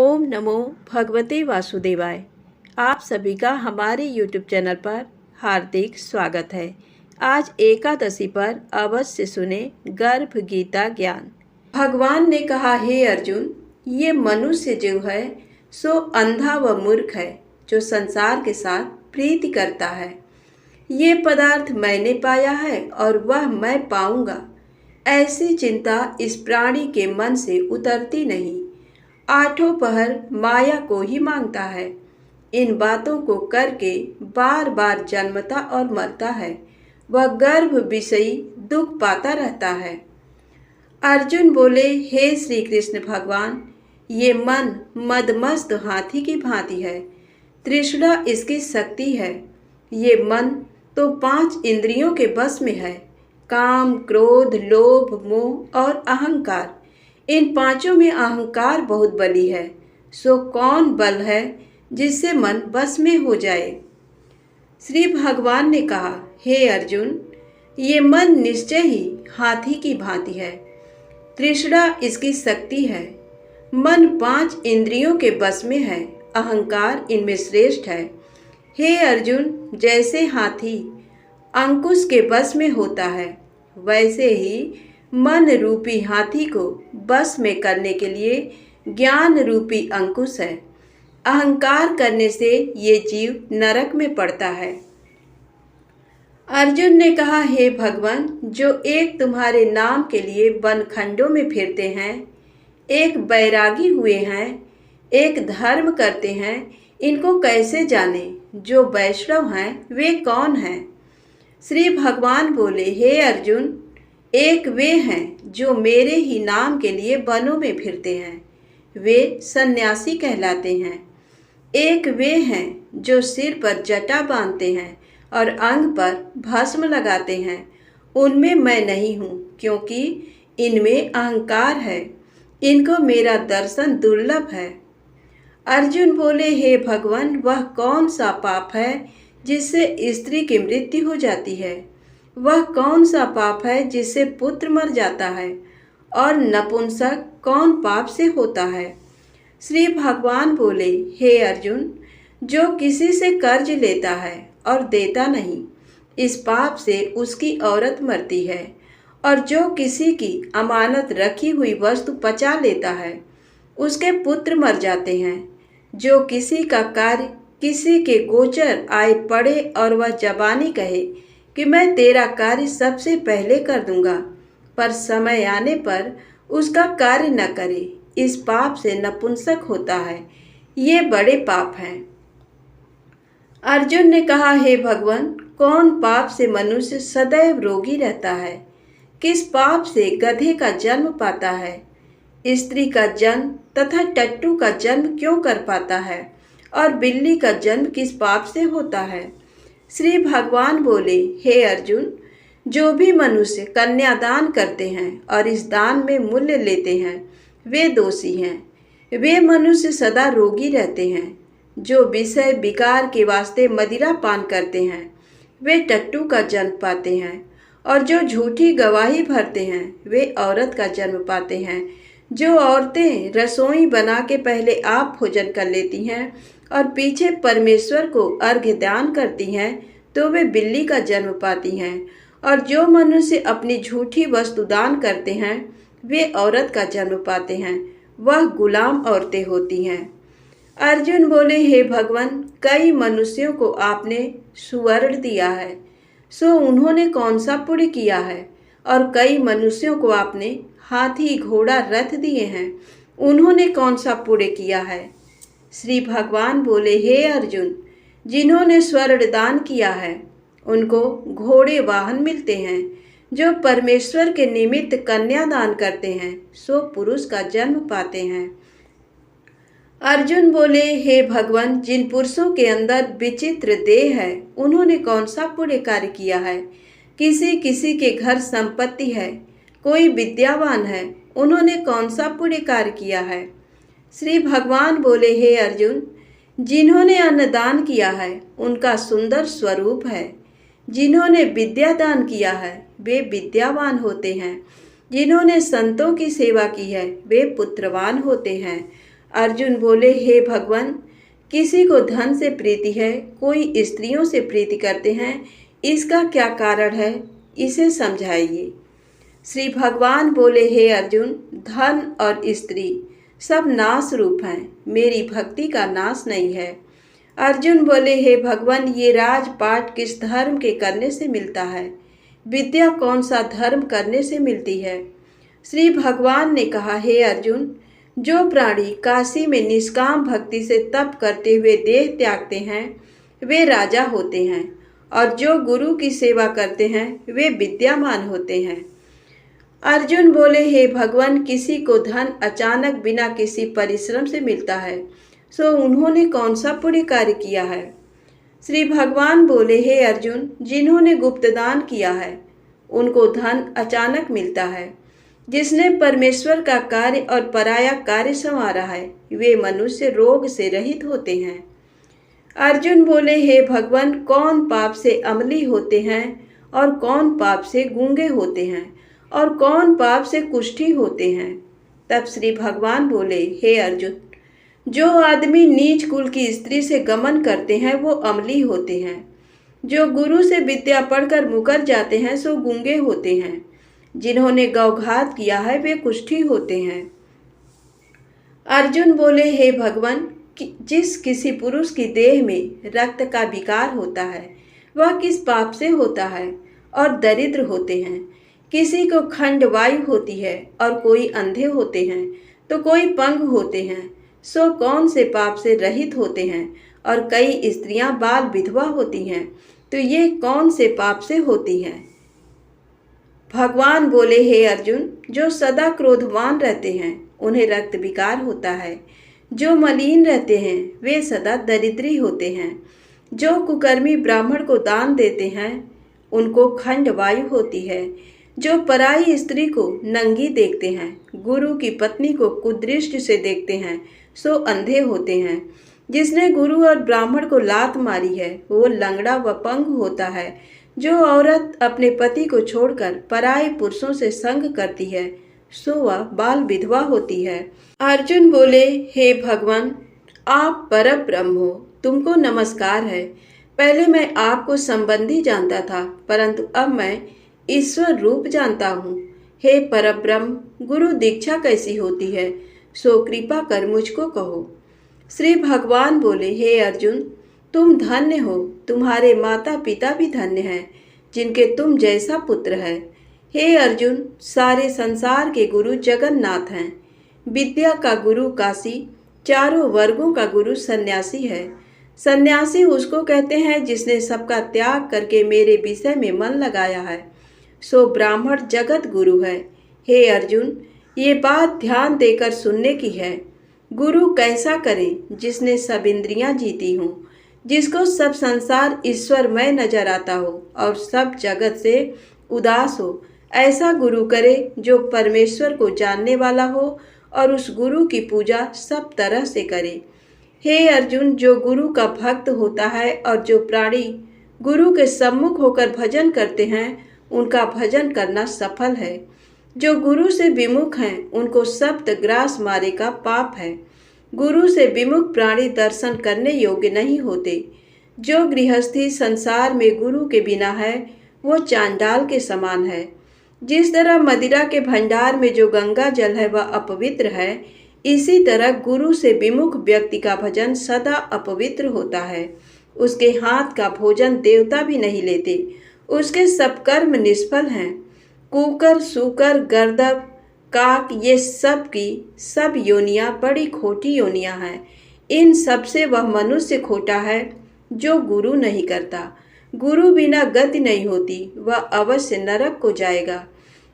ओम नमो भगवते वासुदेवाय। आप सभी का हमारे YouTube चैनल पर हार्दिक स्वागत है। आज एकादशी पर अवश्य सुने गर्भ गीता ज्ञान। भगवान ने कहा, हे अर्जुन, ये मनुष्य जो है सो अंधा व मूर्ख है, जो संसार के साथ प्रीति करता है। ये पदार्थ मैंने पाया है और वह मैं पाऊंगा, ऐसी चिंता इस प्राणी के मन से उतरती नहीं। आठों पहर माया को ही मांगता है। इन बातों को करके बार बार जन्मता और मरता है। वह गर्भ विषयी दुख पाता रहता है। अर्जुन बोले, हे श्री कृष्ण भगवान, ये मन मदमस्त हाथी की भांति है। तृष्णा इसकी शक्ति है। ये मन तो 5 इंद्रियों के बस में है, काम, क्रोध, लोभ, मोह और अहंकार। इन 5 में अहंकार बहुत बली है। सो कौन बल है जिससे मन बस में हो जाए? श्री भगवान ने कहा, हे अर्जुन, ये मन निश्चय ही हाथी की भांति है। तृष्णा इसकी शक्ति है। मन 5 इंद्रियों के बस में है, अहंकार इनमें श्रेष्ठ है। हे अर्जुन, जैसे हाथी अंकुश के बस में होता है, वैसे ही मन रूपी हाथी को बस में करने के लिए ज्ञान रूपी अंकुश है। अहंकार करने से ये जीव नरक में पड़ता है। अर्जुन ने कहा, हे भगवान, जो एक तुम्हारे नाम के लिए वनखंडों में फिरते हैं, एक बैरागी हुए हैं, एक धर्म करते हैं, इनको कैसे जाने? जो वैष्णव हैं वे कौन हैं? श्री भगवान बोले, हे अर्जुन, एक वे हैं जो मेरे ही नाम के लिए वनों में फिरते हैं, वे सन्यासी कहलाते हैं। एक वे हैं जो सिर पर जटा बांधते हैं और अंग पर भस्म लगाते हैं, उनमें मैं नहीं हूँ, क्योंकि इनमें अहंकार है। इनको मेरा दर्शन दुर्लभ है। अर्जुन बोले, हे भगवान, वह कौन सा पाप है जिससे स्त्री की मृत्यु हो जाती है? वह कौन सा पाप है जिससे पुत्र मर जाता है? और नपुंसक कौन पाप से होता है? श्री भगवान बोले, हे अर्जुन, जो किसी से कर्ज लेता है और देता नहीं, इस पाप से उसकी औरत मरती है। और जो किसी की अमानत रखी हुई वस्तु पचा लेता है, उसके पुत्र मर जाते हैं। जो किसी का कार्य किसी के गोचर आए पड़े और वह जबानी कहे कि मैं तेरा कार्य सबसे पहले कर दूंगा, पर समय आने पर उसका कार्य न करे, इस पाप से नपुंसक होता है। ये बड़े पाप हैं। अर्जुन ने कहा, हे भगवान, कौन पाप से मनुष्य सदैव रोगी रहता है? किस पाप से गधे का जन्म पाता है? स्त्री का जन्म तथा टट्टू का जन्म क्यों कर पाता है? और बिल्ली का जन्म किस पाप से होता है? श्री भगवान बोले, हे अर्जुन, जो भी मनुष्य कन्यादान करते हैं और इस दान में मूल्य लेते हैं, वे दोषी हैं। वे मनुष्य सदा रोगी रहते हैं। जो विषय विकार के वास्ते मदिरा पान करते हैं, वे टट्टू का जन्म पाते हैं। और जो झूठी गवाही भरते हैं, वे औरत का जन्म पाते हैं। जो औरतें रसोई बना के पहले आप भोजन कर लेती हैं और पीछे परमेश्वर को अर्घ्य दान करती हैं, तो वे बिल्ली का जन्म पाती हैं। और जो मनुष्य अपनी झूठी वस्तु दान करते हैं, वे औरत का जन्म पाते हैं। वह गुलाम औरतें होती हैं। अर्जुन बोले, हे भगवान, कई मनुष्यों को आपने सुवर्ण दिया है, सो उन्होंने कौन सा पुण्य किया है? और कई मनुष्यों को आपने हाथी, घोड़ा, रथ दिए हैं, उन्होंने कौन सा पुण्य किया है? श्री भगवान बोले, हे अर्जुन, जिन्होंने स्वर्ण दान किया है, उनको घोड़े वाहन मिलते हैं। जो परमेश्वर के निमित्त कन्या दान करते हैं, सो पुरुष का जन्म पाते हैं। अर्जुन बोले, हे भगवान, जिन पुरुषों के अंदर विचित्र देह है, उन्होंने कौन सा पुण्य कार्य किया है? किसी किसी के घर संपत्ति है, कोई विद्यावान है, उन्होंने कौन सा पुण्य कार्य किया है? श्री भगवान बोले, हे अर्जुन, जिन्होंने अन्नदान किया है, उनका सुंदर स्वरूप है। जिन्होंने विद्या दान किया है, वे विद्यावान होते हैं। जिन्होंने संतों की सेवा की है, वे पुत्रवान होते हैं। अर्जुन बोले, हे भगवान, किसी को धन से प्रीति है, कोई स्त्रियों से प्रीति करते हैं, इसका क्या कारण है, इसे समझाइए। श्री भगवान बोले, हे अर्जुन, धन और स्त्री सब नाश रूप हैं, मेरी भक्ति का नाश नहीं है। अर्जुन बोले, हे भगवान, ये राजपाट किस धर्म के करने से मिलता है, विद्या कौन सा धर्म करने से मिलती है। श्री भगवान ने कहा, हे अर्जुन, जो प्राणी काशी में निष्काम भक्ति से तप करते हुए देह त्यागते हैं वे राजा होते हैं, और जो गुरु की सेवा करते हैं वे विद्यामान होते हैं। अर्जुन बोले, हे भगवान, किसी को धन अचानक बिना किसी परिश्रम से मिलता है, सो उन्होंने कौन सा पुण्य कार्य किया है। श्री भगवान बोले, हे अर्जुन, जिन्होंने गुप्तदान किया है उनको धन अचानक मिलता है। जिसने परमेश्वर का कार्य और पराया कार्य संवारा है वे मनुष्य रोग से रहित होते हैं। अर्जुन बोले, हे भगवान, कौन पाप से अमली होते हैं और कौन पाप से गूंगे होते हैं और कौन पाप से कुष्ठी होते हैं। तब श्री भगवान बोले, हे अर्जुन, जो आदमी नीच कुल की स्त्री से गमन करते हैं वो अमली होते हैं, जो गुरु से विद्या पढ़कर मुकर जाते हैं सो गूंगे होते हैं, जिन्होंने गौघात किया है वे कुष्ठी होते हैं। अर्जुन बोले, हे भगवान, जिस किसी पुरुष की देह में रक्त का विकार होता है वह किस पाप से होता है और दरिद्र होते हैं। किसी को खंड वायु होती है और कोई अंधे होते हैं तो कोई पंग होते हैं, सो कौन से पाप से रहित होते हैं, और कई स्त्रियां बाल विधवा होती हैं तो ये कौन से पाप से होती हैं। भगवान बोले, हे अर्जुन, जो सदा क्रोधवान रहते हैं उन्हें रक्त विकार होता है, जो मलिन रहते हैं वे सदा दरिद्री होते हैं, जो कुकर्मी ब्राह्मण को दान देते हैं उनको खंड वायु होती है, जो पराई स्त्री को नंगी देखते हैं, गुरु की पत्नी को कुदृष्टि से देखते हैं सो अंधे होते हैं, जिसने गुरु और ब्राह्मण को लात मारी है वो लंगड़ा व पंग होता है, जो औरत अपने पति को छोड़कर पराये पुरुषों से संग करती है सो वह बाल विधवा होती है। अर्जुन बोले, हे भगवान, आप परम ब्रह्म हो, तुमको नमस्कार है। पहले मैं आपको संबंधी जानता था परंतु अब मैं ईश्वर रूप जानता हूँ। हे परम ब्रह्म, गुरु दीक्षा कैसी होती है, सो कृपा कर मुझको कहो। श्री भगवान बोले, हे अर्जुन, तुम धन्य हो, तुम्हारे माता पिता भी धन्य हैं जिनके तुम जैसा पुत्र है। हे अर्जुन, सारे संसार के गुरु जगन्नाथ हैं। विद्या का गुरु काशी, चारों वर्गों का गुरु सन्यासी है। सन्यासी उसको कहते हैं जिसने सबका त्याग करके मेरे विषय में मन लगाया है, सो ब्राह्मण जगत गुरु है। हे अर्जुन, ये बात ध्यान देकर सुनने की है। गुरु कैसा करे जिसने सब इंद्रियां जीती हों, जिसको सब संसार ईश्वरमय नजर आता हो और सब जगत से उदास हो। ऐसा गुरु करे जो परमेश्वर को जानने वाला हो और उस गुरु की पूजा सब तरह से करे। हे अर्जुन, जो गुरु का भक्त होता है और जो प्राणी गुरु के सम्मुख होकर भजन करते हैं उनका भजन करना सफल है। जो गुरु से विमुख हैं उनको सप्त ग्रास मारे का पाप है। गुरु से विमुख प्राणी दर्शन करने योग्य नहीं होते। जो गृहस्थी संसार में गुरु के बिना है वो चांडाल के समान है। जिस तरह मदिरा के भंडार में जो गंगा जल है वह अपवित्र है, इसी तरह गुरु से विमुख व्यक्ति का भजन सदा अपवित्र होता है। उसके हाथ का भोजन देवता भी नहीं लेते, उसके सब कर्म निष्फल हैं। कुकर, सूकर, गर्दभ, काक, ये सब की सब योनियां बड़ी खोटी योनियां हैं। इन सब से वह मनुष्य खोटा है जो गुरु नहीं करता। गुरु बिना गति नहीं होती, वह अवश्य नरक को जाएगा।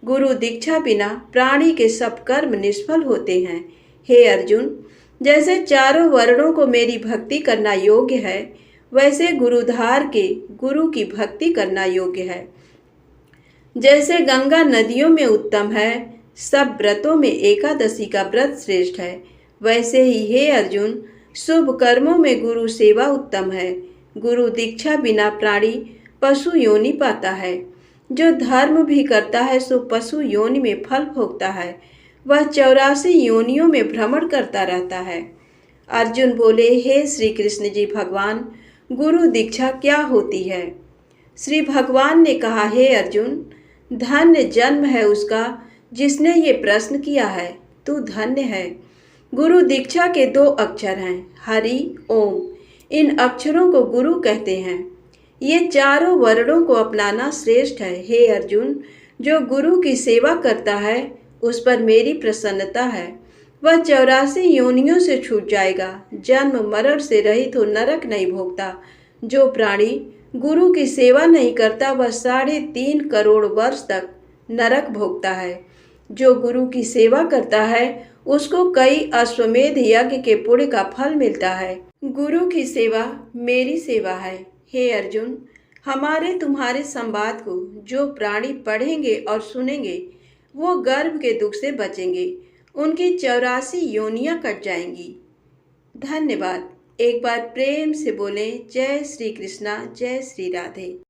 गुरु दीक्षा बिना प्राणी के सब कर्म निष्फल होते हैं। हे अर्जुन, जैसे चारों वर्णों को मेरी भक्ति करना योग्य है वैसे गुरुधार के गुरु की भक्ति करना योग्य है। जैसे गंगा नदियों में उत्तम है, सब व्रतों में एकादशी का व्रत श्रेष्ठ है, वैसे ही हे अर्जुन, शुभ कर्मों में गुरु सेवा उत्तम है। गुरु दीक्षा बिना प्राणी पशु योनि पाता है। जो धर्म भी करता है सो पशु योनि में फल भोगता है। वह 84 योनियों में भ्रमण करता रहता है। अर्जुन बोले, हे श्री कृष्ण जी भगवान, गुरु दीक्षा क्या होती है? श्री भगवान ने कहा, हे अर्जुन, धन्य जन्म है उसका जिसने ये प्रश्न किया है। तू धन्य है। गुरु दीक्षा के 2 अक्षर हैं, हरि, ओम। इन अक्षरों को गुरु कहते हैं। ये चारों वर्णों को अपनाना श्रेष्ठ है। हे अर्जुन, जो गुरु की सेवा करता है उस पर मेरी प्रसन्नता है। वह 84 योनियों से छूट जाएगा, जन्म मरण से रहित हो नरक नहीं भोगता। जो प्राणी गुरु की सेवा नहीं करता वह 3.5 करोड़ वर्ष तक नरक भोगता है। जो गुरु की सेवा करता है उसको कई अश्वमेध यज्ञ के पुण्य का फल मिलता है। गुरु की सेवा मेरी सेवा है। हे अर्जुन, हमारे तुम्हारे संवाद को जो प्राणी पढ़ेंगे और सुनेंगे वो गर्भ के दुख से बचेंगे। उनकी 84 योनियां कट जाएंगी। धन्यवाद। एक बार प्रेम से बोलें, जय श्री कृष्णा, जय श्री राधे।